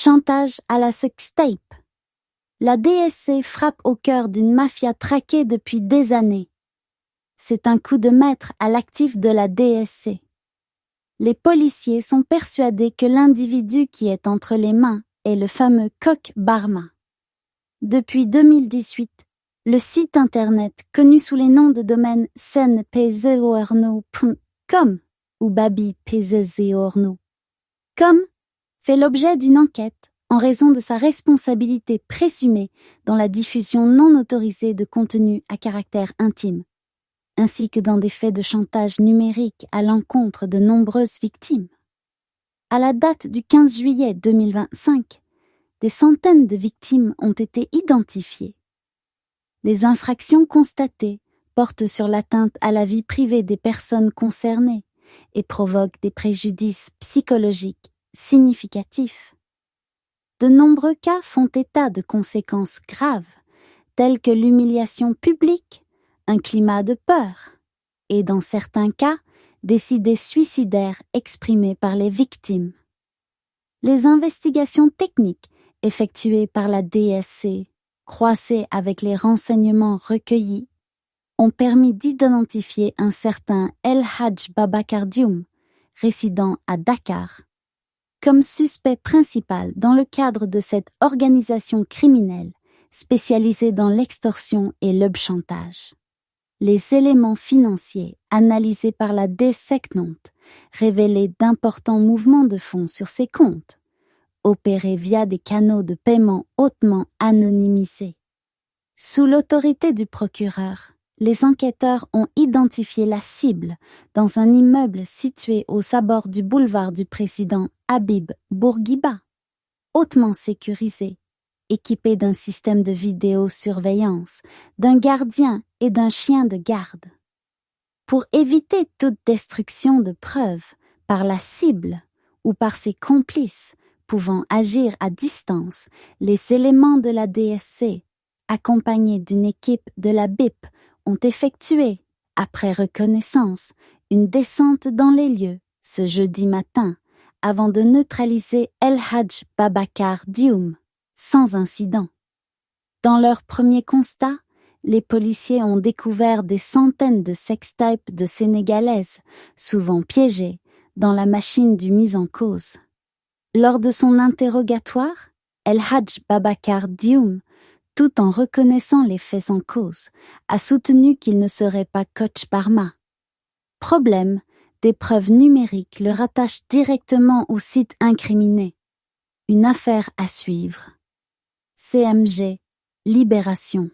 Chantage à la sextape. La DSC frappe au cœur d'une mafia traquée depuis des années. C'est un coup de maître à l'actif de la DSC. Les policiers sont persuadés que l'individu qui est entre les mains est le fameux Coq Barma. Depuis 2018, le site internet connu sous les noms de domaine senpzeorno.com ou babipzeorno.com fait l'objet d'une enquête en raison de sa responsabilité présumée dans la diffusion non autorisée de contenus à caractère intime, ainsi que dans des faits de chantage numérique à l'encontre de nombreuses victimes. À la date du 15 juillet 2025, des centaines de victimes ont été identifiées. Les infractions constatées portent sur l'atteinte à la vie privée des personnes concernées et provoquent des préjudices psychologiques significatifs. De nombreux cas font état de conséquences graves, telles que l'humiliation publique, un climat de peur, et dans certains cas, des idées suicidaires exprimées par les victimes. Les investigations techniques effectuées par la DSC, croisées avec les renseignements recueillis, ont permis d'identifier un certain El Hadj Babacar Dioum, résidant à Dakar, comme suspect principal dans le cadre de cette organisation criminelle spécialisée dans l'extorsion et l'obchantage. Les éléments financiers analysés par la DSECNONT révélaient d'importants mouvements de fonds sur ses comptes, opérés via des canaux de paiement hautement anonymisés. Sous l'autorité du procureur, les enquêteurs ont identifié la cible dans un immeuble situé aux abords du boulevard du président Habib Bourguiba, hautement sécurisé, équipé d'un système de vidéosurveillance, d'un gardien et d'un chien de garde. Pour éviter toute destruction de preuves par la cible ou par ses complices pouvant agir à distance, les éléments de la DSC, accompagnés d'une équipe de la BIP, ont effectué, après reconnaissance, une descente dans les lieux ce jeudi matin avant de neutraliser El Hadj Babacar Dioum sans incident. Dans leur premier constat, les policiers ont découvert des centaines de sextapes de Sénégalaises, souvent piégées, dans la machine du mis en cause. Lors de son interrogatoire, El Hadj Babacar Dioum, tout en reconnaissant les faits en cause, a soutenu qu'il ne serait pas Coach Barma. Problème, des preuves numériques le rattachent directement au site incriminé. Une affaire à suivre. CMG, Libération.